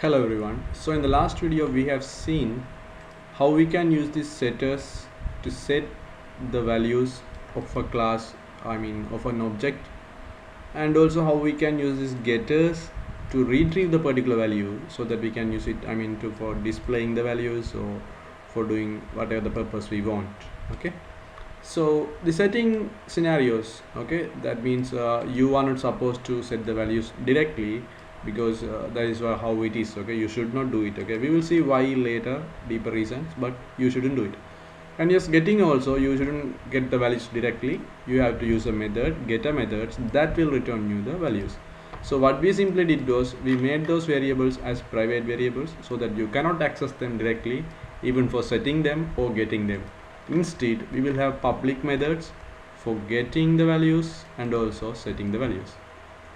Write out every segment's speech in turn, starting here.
Hello everyone. So in the last video we have seen how we can use these setters to set the values of a class, of an object, and also how we can use these getters to retrieve the particular value so that we can use it for displaying the values or for doing whatever the purpose we want. Okay, so the setting scenarios, okay, that means you are not supposed to set the values directly because that is how it is. Okay, you should not do it. Okay, we will see why later, deeper reasons, but you shouldn't do it. And yes, getting also, you shouldn't get the values directly. You have to use a method, getter methods, that will return you the values. So what we simply did was we made those variables as private variables so that you cannot access them directly even for setting them or getting them. Instead, we will have public methods for getting the values and also setting the values.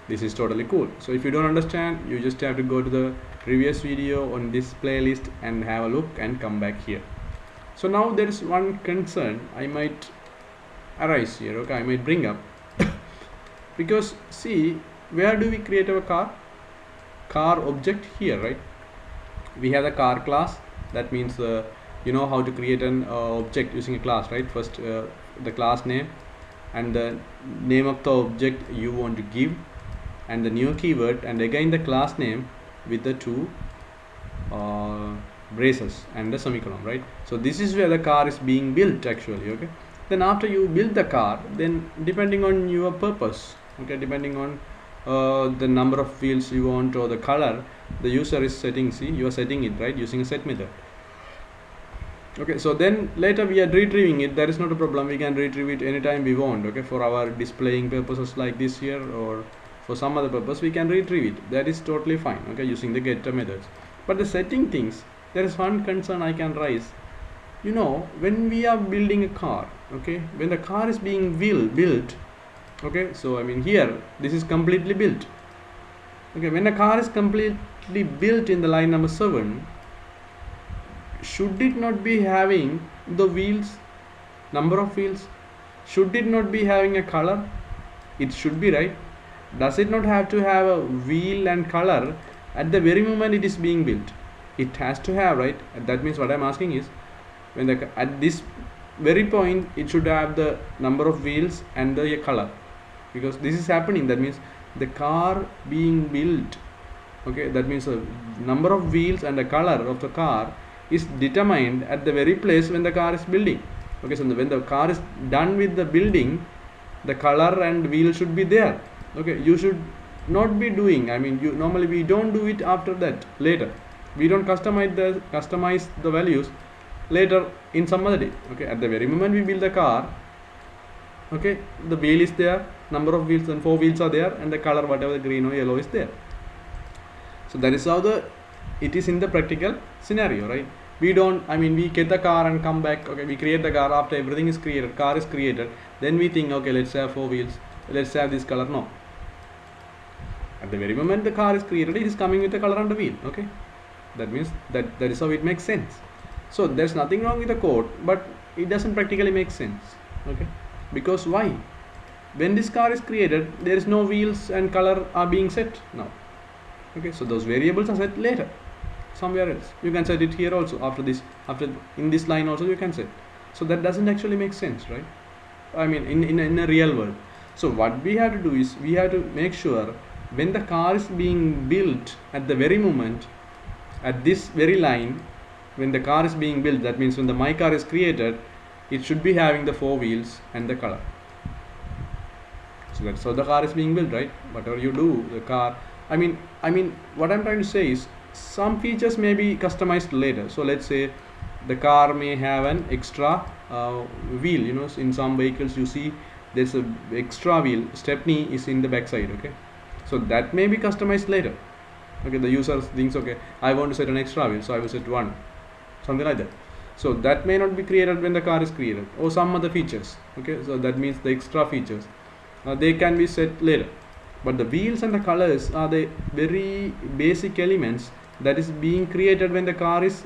This is totally cool. So if you don't understand, you just have to go to the previous video on this playlist and have a look and come back here. So now there is one concern I might arise here, okay, I might bring up because see, where do we create our car object? Here, right? We have the car class. That means you know how to create an object using a class, right? First the class name and the name of the object you want to give and the new keyword and again the class name with the two braces and the semicolon, right? So this is where the car is being built actually. Okay, then after you build the car, then depending on your purpose, okay, depending on the number of fields you want or the color, the user is setting, see, you are setting it, right, using a set method. Okay, so then later we are retrieving it. That is not a problem, we can retrieve it anytime we want. Okay, for our displaying purposes like this here or for some other purpose we can retrieve it. That is totally fine, okay, using the getter methods. But the setting things, there is one concern I can raise. You know, when we are building a car, okay, when the car is being built, okay, so here this is completely built. Okay, when the car is completely built in the line number 7, should it not be having the wheels, number of wheels? Should it not be having a color? It should be, right? Does it not have to have a wheel and color at the very moment it is being built? It has to have, right? That means what I'm asking is, when at this very point it should have the number of wheels and the color, because this is happening. That means the car being built, okay, that means the number of wheels and the color of the car is determined at the very place when the car is building. Okay, so when the car is done with the building, the color and wheel should be there. Okay, you should not be doing, you normally we don't do it after that, later. We don't customize the values later in some other day. Okay, at the very moment we build the car, okay, the wheel is there, number of wheels and 4 wheels are there, and the color whatever the green or yellow is there. So that is how it is in the practical scenario, right? We don't, we get the car and come back. Okay, we create the car after everything is created, car is created, then we think, okay, let's have 4 wheels, let's have this color. No, at the very moment the car is created, it is coming with the color and the wheel. Okay, that means that is how it makes sense. So there's nothing wrong with the code, but it doesn't practically make sense. Okay, because why? When this car is created, there is no wheels and color are being set now. Okay, so those variables are set later somewhere else. You can set it here also, after in this line also you can set. So that doesn't actually make sense, right? In a real world. So what we have to do is we have to make sure when the car is being built, at the very moment, at this very line, when the car is being built, that means when my car is created, it should be having the 4 wheels and the color. So that's how the car is being built, right? Whatever you do, the car, what I'm trying to say is some features may be customized later. So let's say the car may have an extra wheel. You know, in some vehicles you see there's a extra wheel, stepney is in the back side. Okay, so that may be customized later. Okay, the user thinks, okay, I want to set an extra wheel, so I will set 1, something like that. So that may not be created when the car is created, or some other features. Okay, so that means the extra features they can be set later. But the wheels and the colors are the very basic elements that is being created when the car is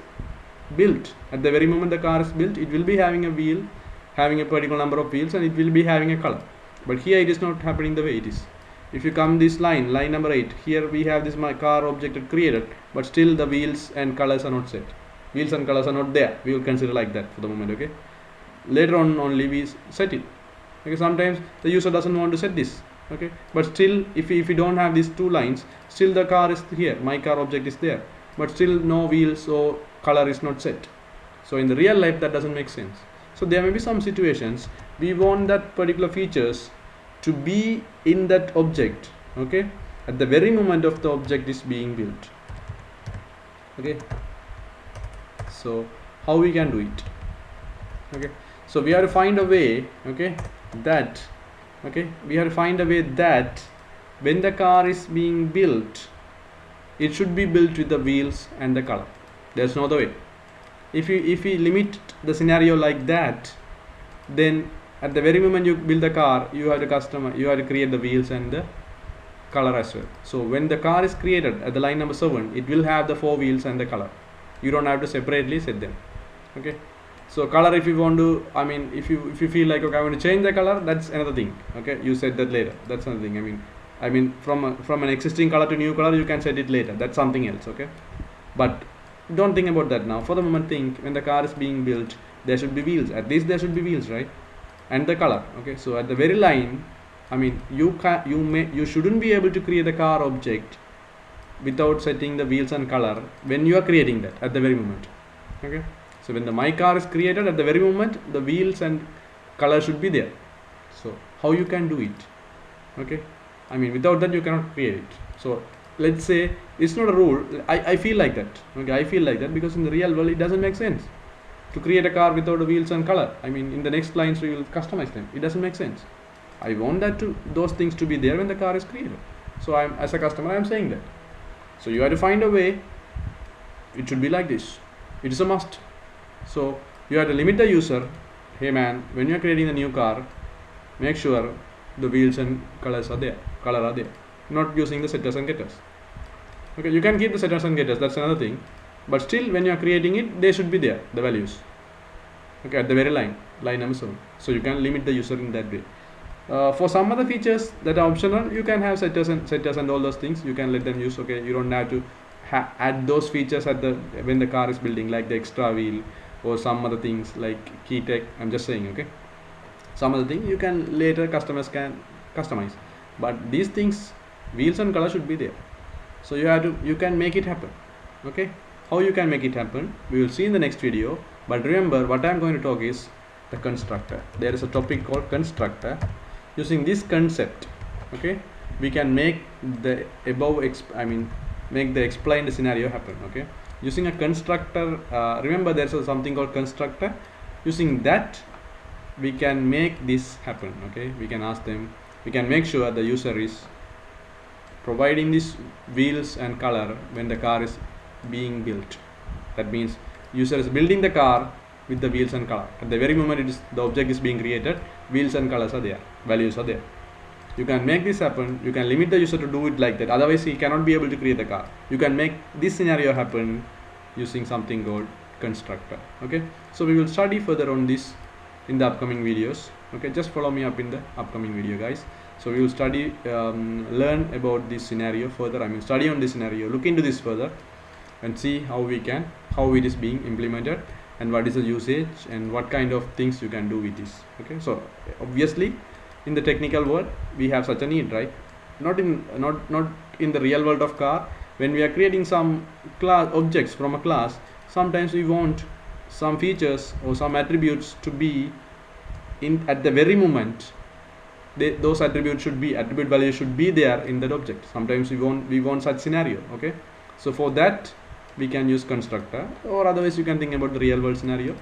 built. At the very moment the car is built, it will be having a wheel, having a particular number of wheels, and it will be having a color. But here it is not happening the way it is. if you come this line number 8, here we have this my car object created, but still the wheels and colors are not set. Wheels and colors are not there. We will consider like that for the moment. Okay, later on only we set it. Okay, sometimes the user doesn't want to set this. Okay, but still if we don't have these two lines, still the car is here, my car object is there, but still no wheels or color is not set. So in the real life that doesn't make sense. So there may be some situations we want that particular features to be in that object, okay, at the very moment of the object is being built. Okay, so how we can do it? Okay, so we have to find a way, okay, that we have to find a way that when the car is being built, it should be built with the wheels and the color. There's no other way. If we limit the scenario like that, then at the very moment you build the car, you have to create the wheels and the color as well. So when the car is created at the line number 7, it will have the 4 wheels and the color. You don't have to separately set them. Okay, so color, if you want to, I mean, if you feel like, okay, I want to change the color, that's another thing. Okay, you set that later, that's another thing. I mean from an existing color to new color, you can set it later, that's something else. Okay, but don't think about that now. For the moment, think when the car is being built, there should be wheels, at least there should be wheels, right, and the color. Okay, so at the very line, I mean, you shouldn't be able to create the car object without setting the wheels and color when you are creating that at the very moment. Okay, so when the my car is created, at the very moment the wheels and color should be there. So how you can do it? Okay, I mean, without that you cannot create it. So let's say it's not a rule. I feel like that. Okay, I feel like that because in the real world it doesn't make sense to create a car without the wheels and color. I mean, in the next lines we will customize them. It doesn't make sense. I want those things to be there when the car is created. So as a customer, I'm saying that. So you have to find a way. It should be like this. It is a must. So you have to limit the user. Hey man, when you are creating a new car, make sure the wheels and colors are there. Not using the setters and getters. Okay, you can keep the setters and getters, that's another thing, but still when you are creating it, they should be there, the values. Okay, at the very line number 7. So you can limit the user in that way. For some other features that are optional, you can have setters and all those things. You can let them use. Okay, you don't have to add those features when the car is building, like the extra wheel or some other things like key tech. I'm just saying. Okay, some other thing you can later customers can customize, but these things, wheels and color, should be there. So you can make it happen. Okay, how you can make it happen, we will see in the next video. But remember, what I'm going to talk is the constructor. There is a topic called constructor. Using this concept, okay, we can make the make the explained scenario happen. Okay, using a constructor, remember there's something called constructor. Using that, we can make this happen. Okay, we can ask them, we can make sure the user is providing these wheels and color when the car is being built. That means user is building the car with the wheels and color. At the very moment the object is being created, wheels and colors are there, values are there. You can make this happen. You can limit the user to do it like that, otherwise he cannot be able to create the car. You can make this scenario happen using something called constructor. Okay, so we will study further on this in the upcoming videos. Okay, just follow me up in the upcoming video, guys. So we will study learn about this scenario further. Study on this scenario, look into this further and see how it is being implemented and what is the usage and what kind of things you can do with this. Okay, so obviously in the technical world we have such a need, right? Not in the real world of car. When we are creating some class objects from a class, sometimes we want some features or some attributes to be in at the very moment. Those attribute values should be there in that object. Sometimes we want such scenario. Okay, so for that we can use constructor, or otherwise you can think about the real world scenario,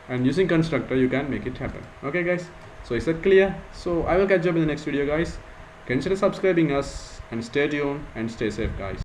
and using constructor you can make it happen. Okay guys, so is that clear? So I will catch you up in the next video, guys. Consider subscribing us and stay tuned and stay safe, guys.